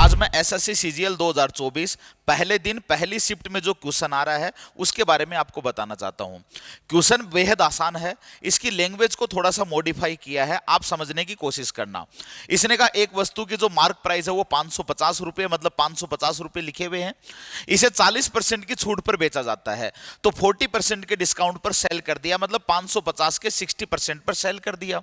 आज मैं SSC CGL 2024 पहले दिन पहली शिफ्ट में जो क्वेश्चन आ रहा है उसके बारे में आपको बताना चाहता हूं। क्वेश्चन बेहद आसान है, इसकी लैंग्वेज को थोड़ा सा मॉडिफाई किया है, आप समझने की कोशिश करना। इसने कहा एक वस्तु की जो मार्क प्राइस है वो 550 रुपये, मतलब 550 रुपये लिखे हुए हैं, इसे 40% की छूट पर बेचा जाता है, तो 40% के डिस्काउंट पर सेल कर दिया, मतलब 550 के 60% पर सेल कर दिया।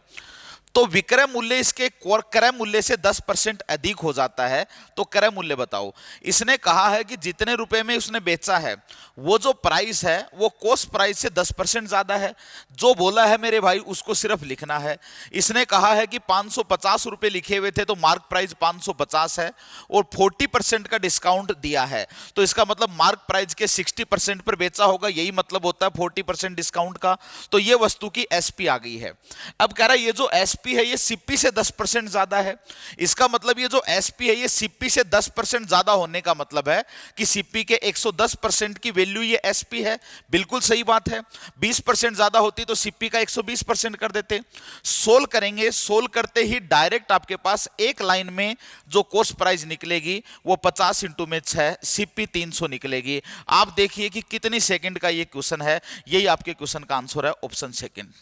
तो विक्रय मूल्य इसके क्रय मूल्य से 10% अधिक हो जाता है, तो क्रय मूल्य बताओ। इसने कहा है कि जितने रुपए में उसने बेचा है वो जो प्राइस है वो कॉस्ट प्राइस से 10% ज्यादा है। जो बोला है मेरे भाई उसको सिर्फ लिखना है। इसने कहा है कि 550 रुपए लिखे हुए थे तो मार्क प्राइस 550 है और 40% का डिस्काउंट दिया है, तो इसका मतलब मार्क प्राइस के 60% पर बेचा होगा, यही मतलब होता है 40% डिस्काउंट का। तो ये वस्तु की एसपी आ गई है। अब कह रहा है ये जो एसपी है ये सीपी से 10% ज्यादा है। इसका मतलब ये जो एसपी है ये सीपी से 10% ज्यादा होने का मतलब है कि सीपी के 110% की वैल्यू ये एसपी है। बिल्कुल सही बात है। 20% ज्यादा होती तो सीपी का 120% कर देते। सोल्व करेंगे, सोल्व करते ही डायरेक्ट आपके पास एक लाइन में जो कॉस्ट प्राइस निकलेगी वो 50 इंटू में 6 सीपी 300 निकलेगी। आप देखिए कि कितनी सेकंड का ये क्वेश्चन है। यही आपके क्वेश्चन का आंसर है ऑप्शन सेकंड।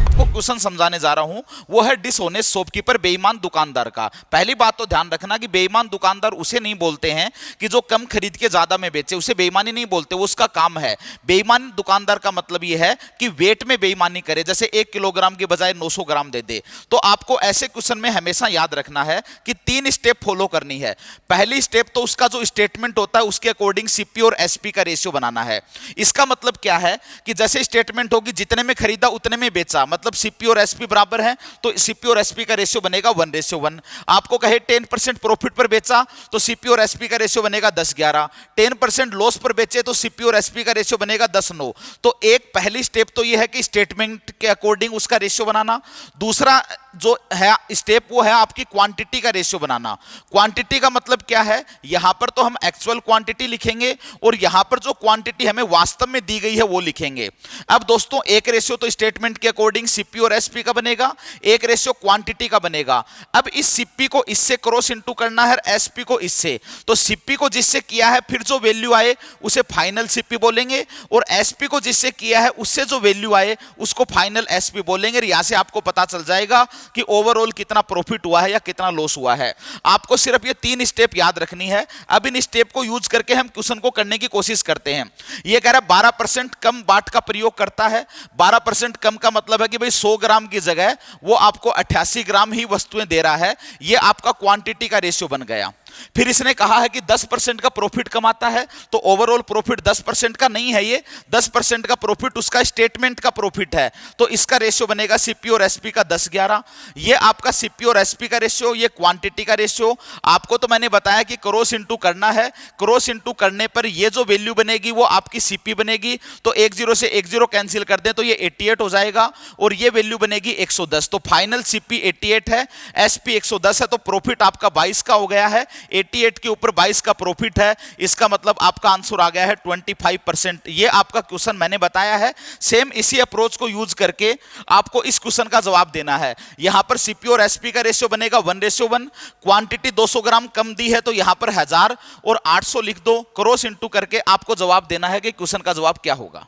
आपको क्वेश्चन समझाने जा रहा हूं वो है डिसऑनेस्ट शॉपकीपर, बेईमान दुकानदार का। पहली बात तो ध्यान रखना कि बेईमान दुकानदार उसे नहीं बोलते हैं कि जो कम खरीद के ज्यादा में बेचे, उसे बेईमानी नहीं बोलते, वो उसका काम है। बेईमान दुकानदार का मतलब ये है कि वेट में बेईमानी करे, जैसे 1 किलोग्राम के बजाय 900 ग्राम दे दे। तो आपको ऐसे क्वेश्चन में हमेशा याद रखना है कि 3 स्टेप फॉलो करनी है। पहली स्टेप तो उसका जो स्टेटमेंट होता है उसके अकॉर्डिंग सीपी और एसपी का रेशियो बनाना है। इसका मतलब क्या है कि जैसे स्टेटमेंट होगी जितने में खरीदा उतने में बेचा, मतलब सीपी और एसपी बराबर है, तो सीपी और एसपी का रेशियो बनेगा 1:1। आपको कहे 10% प्रॉफिट पर बेचा तो सीपी और एसपी का रेशियो बनेगा 10:11। 10% लॉस पर बेचे तो सीपी और एसपी का रेशियो बनेगा 10:9। तो एक पहली स्टेप तो यह है कि स्टेटमेंट के अकॉर्डिंग उसका रेशियो बनाना। दूसरा जो है स्टेप वो है आपकी क्वांटिटी का रेशियो बनाना। क्वांटिटी का मतलब क्या है, यहां पर तो हम एक्चुअल क्वांटिटी लिखेंगे और यहां पर जो क्वांटिटी हमें वास्तव में दी गई है वो लिखेंगे। अब दोस्तों एक रेशियो तो स्टेटमेंट के अकॉर्डिंग सीपी और एसपी का बनेगा, एक रेशियो क्वांटिटी का बनेगा। अब इस सीपी को इससे क्रॉस इनटू करना है, एसपी को इससे, तो सीपी को जिससे किया है फिर जो वैल्यू आए उसे फाइनल सीपी बोलेंगे और एसपी को जिससे किया है उससे जो वैल्यू आए उसको फाइनल एसपी बोलेंगे। यहां से आपको पता चल जाएगा कि ओवरऑल कितना प्रॉफिट हुआ है या कितना लॉस हुआ है। आपको सिर्फ ये 3 स्टेप याद रखनी है। अब इन स्टेप को यूज करके हम क्वेश्चन को करने की कोशिश करते हैं। ये कह रहा है 12% कम बाट का प्रयोग करता है। 12% कम का मतलब है कि भाई 100 ग्राम की जगह वो आपको 88 ग्राम ही वस्तुएं दे रहा है। ये आपका क्वांटिटी का रेशियो बन गया। फिर इसने कहा है कि 10% का प्रॉफिट कमाता है, तो ओवरऑल प्रॉफिट 10% का नहीं है, ये 10% का प्रॉफिट उसका स्टेटमेंट का प्रॉफिट है, तो इसका रेशियो बनेगा सीपी और एसपी का 10:11। ये आपका सीपी और एसपी का रेशियो, ये क्वांटिटी का रेशियो। आपको तो मैंने बताया कि क्रॉस इनटू करना है, क्रॉस इनटू करने पर ये जो वैल्यू बनेगी वो आपकी सीपी बनेगी। तो 10 से 10 कैंसिल कर दें तो ये 88 हो जाएगा और ये वैल्यू बनेगी 110। तो फाइनल सीपी 88 है, एसपी 110 है, तो प्रॉफिट आपका 22 का हो गया है। 88 के ऊपर 22 का प्रॉफिट है, इसका मतलब आपका आंसर आ गया है 25%। ये आपका क्वेश्चन मैंने बताया है। सेम इसी अप्रोच को यूज करके आपको इस क्वेश्चन का जवाब देना है। यहां पर सीपी और एसपी का रेशियो बनेगा 1:1। क्वांटिटी 200 ग्राम कम दी है तो यहां पर 1000 और 800 लिख दो। क्रॉस इनटू करके आपको जवाब देना है कि क्वेश्चन का जवाब क्या होगा।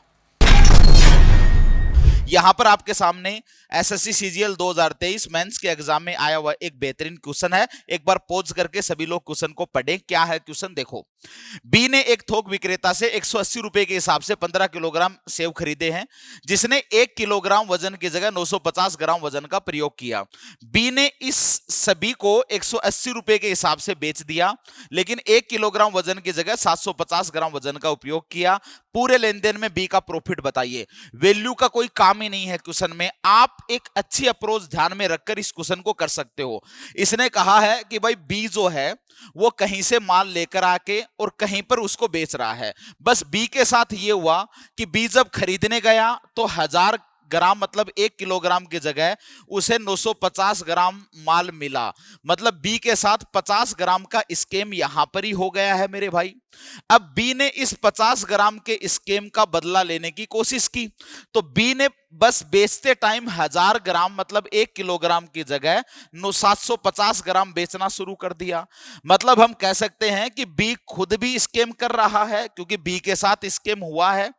यहां पर आपके सामने एसएससी सीजीएल 2023 मेंस के एग्जाम में आया हुआ एक बेहतरीन क्वेश्चन है। एक बार पॉज करके सभी लोग क्वेश्चन को पढ़ें। क्या है क्वेश्चन देखो। बी ने एक थोक विक्रेता से 180 रुपए के हिसाब से 15 किलोग्राम सेव खरीदे हैं, जिसने 1 किलोग्राम वजन की जगह 950 ग्राम वजन का प्रयोग किया। बी ने इस सभी को 180 रुपए के हिसाब से बेच दिया, लेकिन 1 किलोग्राम वजन की जगह 750 ग्राम वजन का उपयोग किया। पूरे लेन देन में बी का प्रॉफिट बताइए। वैल्यू का कोई काम ही नहीं है क्वेश्चन में। आप एक अच्छी अप्रोच ध्यान में रखकर इस क्वेश्चन को कर सकते हो। इसने कहा है कि भाई बी जो है वो कहीं से माल लेकर आके और कहीं पर उसको बेच रहा है। बस बी के साथ ये हुआ कि बी जब खरीदने गया तो 1000 ग्राम मतलब 1 किलोग्राम की जगह उसे 950 ग्राम माल मिला। मतलब बी के साथ 50 ग्राम का स्कैम यहां पर ही हो गया है मेरे भाई। अब बी ने इस 50 ग्राम के स्कैम का बदला लेने की कोशिश की, तो बी ने बस बेचते टाइम 1000 ग्राम मतलब 1 किलोग्राम की जगह 750 ग्राम बेचना शुरू कर दिया। मतलब हम कह सकते हैं कि बी खुद भी स्कैम कर रहा है, क्योंकि बी के साथ स्कैम हुआ है,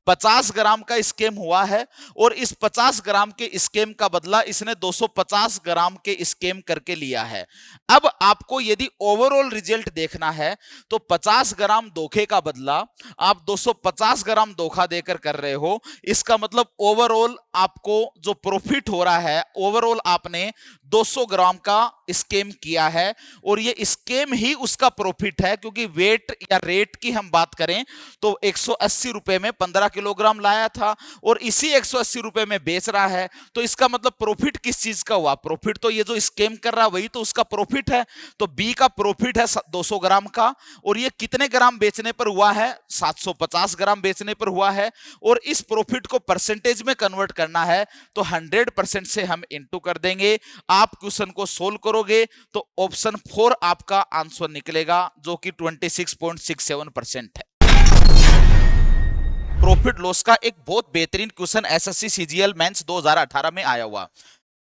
50 ग्राम का स्कैम हुआ है, और इस 50 ग्राम के स्कैम का बदला इसने 250 ग्राम के स्कैम करके लिया है। अब आपको यदि ओवरऑल रिजल्ट देखना है तो 50 ग्राम धोखे का बदला आप 250 ग्राम धोखा देकर कर रहे हो। इसका मतलब ओवरऑल आपको जो प्रॉफिट हो रहा है, ओवरऑल आपने 200 ग्राम का स्कैम किया है, और ये स्कैम ही उसका प्रॉफिट है, क्योंकि वेट या रेट की हम बात करें तो 180 रुपए में 15 किलोग्राम लाया था और इसी 180 रुपए में बेच रहा है। तो इसका मतलब प्रॉफिट किस चीज का हुआ? प्रॉफिट तो ये जो स्कैम कर रहा वही तो उसका प्रॉफिट है। तो बी का प्रॉफिट है 200 ग्राम का, और ये कितने ग्राम बेचने पर हुआ है? 750 ग्राम बेचने पर हुआ है। और इस प्रॉफिट को परसेंटेज में कन्वर्ट करना है तो 100% से हम इनटू कर देंगे। आप क्वेश्चन को सोल्व करोगे तो ऑप्शन 4 आपका आंसर निकलेगा, जो कि 26.67% है। प्रॉफिट लॉस का एक बहुत बेहतरीन क्वेश्चन एसएससी सीजीएल मेंस 2018 में आया हुआ।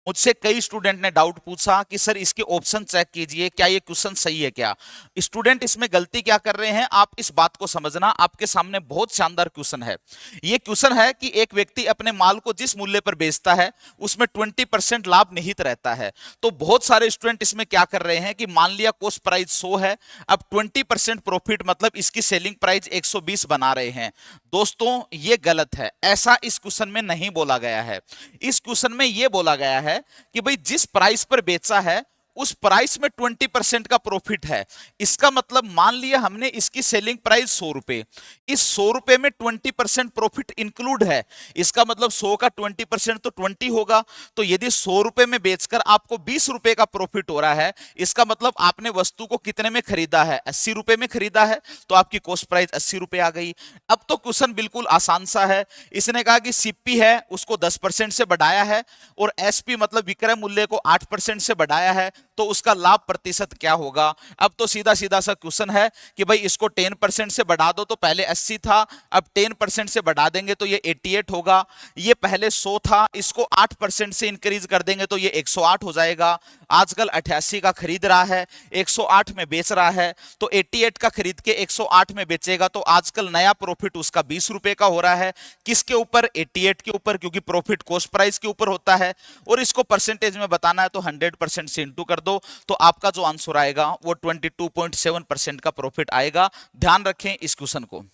मुझसे कई स्टूडेंट ने डाउट पूछा कि सर इसके ऑप्शन चेक कीजिए, क्या ये क्वेश्चन सही है क्या? स्टूडेंट इसमें गलती क्या कर रहे हैं, आप इस बात को समझना। आपके सामने बहुत शानदार क्वेश्चन है। ये क्वेश्चन है कि एक व्यक्ति अपने माल को जिस मूल्य पर बेचता है उसमें 20% लाभ निहित रहता है। तो बहुत सारे स्टूडेंट इसमें क्या कर रहे हैं कि मान लिया कॉस्ट प्राइस 100 है, अब 20% प्रॉफिट मतलब इसकी सेलिंग प्राइस 120 बना रहे हैं। दोस्तों ये गलत है, ऐसा इस क्वेश्चन में नहीं बोला गया है। इस क्वेश्चन में यह बोला गया है कि भाई जिस प्राइस पर बेचा है उस प्राइस में 20% का प्रॉफिट है। इसका मतलब मान लिया हमने इसकी सेलिंग प्राइस 100 रुपए, इस 100 रुपए में 20% प्रॉफिट इंक्लूड है। इसका मतलब 100 का 20% तो 20 होगा। तो यदि 100 रुपए में बेचकर आपको 20 रुपए का प्रॉफिट हो रहा है, इसका मतलब आपने वस्तु को कितने में खरीदा है? 80 रुपए में खरीदा है, तो आपकी कॉस्ट प्राइस 80 रुपए आ गई। अब तो क्वेश्चन बिल्कुल आसान सा है। इसने कहा कि सीपी है उसको 10% से बढ़ाया है और एसपी मतलब विक्रय मूल्य को 8% से बढ़ाया है, तो उसका लाभ प्रतिशत क्या होगा? अब तो सीधा सीधा सा क्वेश्चन है कि भाई इसको 10% से बढ़ा दो, तो पहले 80 था, अब 10% से बढ़ा देंगे तो ये 88 होगा। ये पहले 100 था, इसको 8% से इंक्रीज कर देंगे तो ये 108 हो जाएगा। आजकल 88 का खरीद रहा है, 108 में बेच रहा है, तो 88 का खरीद के 108 में बेचेगा, तो आजकल नया प्रॉफिट उसका 20 रुपए का हो रहा है। किसके ऊपर? 88 के ऊपर, क्योंकि प्रॉफिट कॉस्ट प्राइस के ऊपर होता है। और इसको परसेंटेज में बताना है तो 100% से इंटू कर दो, तो आपका जो आंसर आएगा वो 22.7% का प्रॉफिट आएगा। ध्यान रखें इस क्वेश्चन को।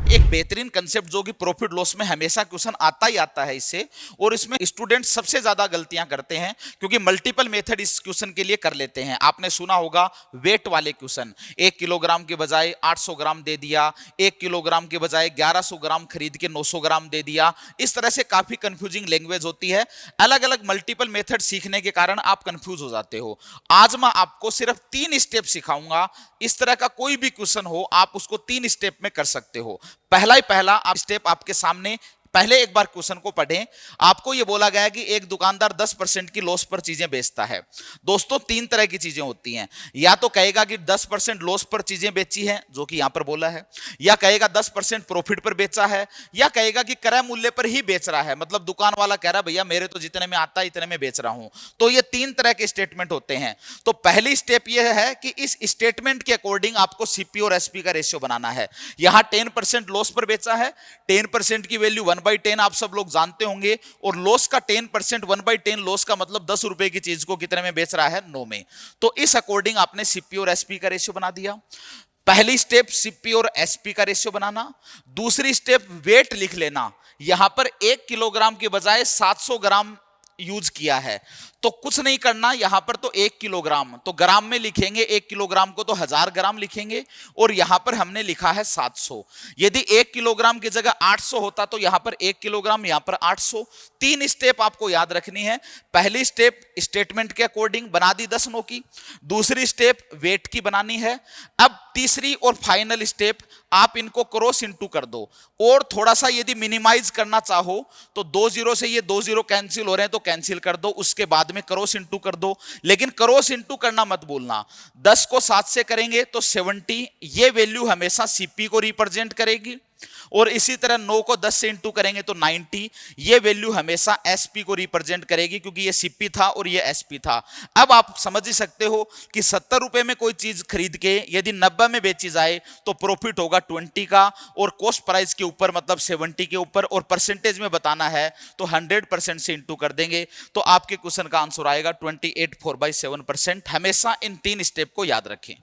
एक बेहतरीन कंसेप्ट जो कि प्रॉफिट लॉस में हमेशा क्वेश्चन आता ही आता है इससे, और इसमें स्टूडेंट सबसे ज्यादा गलतियां करते हैं क्योंकि मल्टीपल मेथड इस क्वेश्चन के लिए कर लेते हैं। आपने सुना होगा वेट वाले क्वेश्चन, 1 किलोग्राम के बजाय 800 ग्राम दे दिया, 1 किलोग्राम के बजाय 1100 ग्राम खरीद के 900 ग्राम दे दिया। इस तरह से काफी कंफ्यूजिंग लैंग्वेज होती है। अलग अलग मल्टीपल मेथड सीखने के कारण आप कंफ्यूज हो जाते हो। आज मैं आपको सिर्फ 3 स्टेप सिखाऊंगा। इस तरह का कोई भी क्वेश्चन हो आप उसको 3 स्टेप में कर सकते हो। पहला आप स्टेप आपके सामने, पहले एक बार क्वेश्चन को पढ़ें। आपको यह बोला गया है कि एक दुकानदार 10% की लॉस पर चीजें बेचता है। दोस्तों 3 तरह की चीजें होती हैं, या तो कहेगा कि 10% लॉस पर चीजें बेची हैं, जो कि यहां पर बोला है, या कहेगा 10% प्रॉफिट पर बेचा है, या कहेगा कि क्रय मूल्य पर ही बेच रहा है। मतलब दुकान वाला कह रहा है भैया मेरे तो जितने में आता है इतने में बेच रहा हूं। तो ये 3 तरह के स्टेटमेंट होते हैं। तो पहली स्टेप यह है कि इस स्टेटमेंट के अकॉर्डिंग आपको सीपी और एसपी का रेशियो बनाना है। यहां 10% लॉस पर बेचा है, 10% की वैल्यू 1/10 आप सब लोग जानते होंगे, और लॉस का 10% 1/10 लॉस का मतलब 10 रुपए की चीज को कितने में बेच रहा है? 9 में। तो इस अकॉर्डिंग आपने सीपी और एसपी का रेशियो बना दिया। पहली स्टेप सीपी और एसपी का रेशियो बनाना। दूसरी स्टेप वेट लिख लेना। यहां पर 1 किलोग्राम के बजाय 700 ग्राम यूज किया है, तो कुछ नहीं करना, यहां पर तो 1 किलोग्राम तो ग्राम में लिखेंगे, 1 किलोग्राम को तो 1000 ग्राम लिखेंगे, और यहां पर हमने लिखा है 700। यदि 1 किलोग्राम की जगह 800 होता तो यहां पर 1 किलोग्राम, यहां पर 800। 3 स्टेप आपको याद रखनी है। पहली स्टेप स्टेटमेंट के अकॉर्डिंग बना दी 10 नो की, दूसरी स्टेप वेट की बनानी है। अब तीसरी और फाइनल स्टेप आप इनको क्रॉस इंटू कर दो, और थोड़ा सा यदि मिनिमाइज करना चाहो तो 2 जीरो से ये 2 जीरो कैंसिल हो रहे हैं तो कैंसिल कर दो, उसके बाद में क्रॉस इंटू कर दो। लेकिन क्रॉस इंटू करना मत भूलना। 10 को 7 से करेंगे तो 70, ये वैल्यू हमेशा सीपी को रिप्रेजेंट करेगी, और इसी तरह 9 को 10 से इंटू करेंगे तो 90। ये वैल्यू हमेशा एसपी को रिप्रेजेंट करेगी क्योंकि ये सीपी था और ये एसपी था। अब आप समझ ही सकते हो कि 70 रुपए में कोई चीज खरीद के यदि 90 में बेची जाए तो प्रॉफिट होगा 20 का, और कॉस्ट प्राइस के ऊपर मतलब 70 के ऊपर, और परसेंटेज में बताना है तो 100% से इंटू कर देंगे तो आपके क्वेश्चन का आंसर आएगा 28 4/7%। हमेशा इन तीन स्टेप को याद रखें।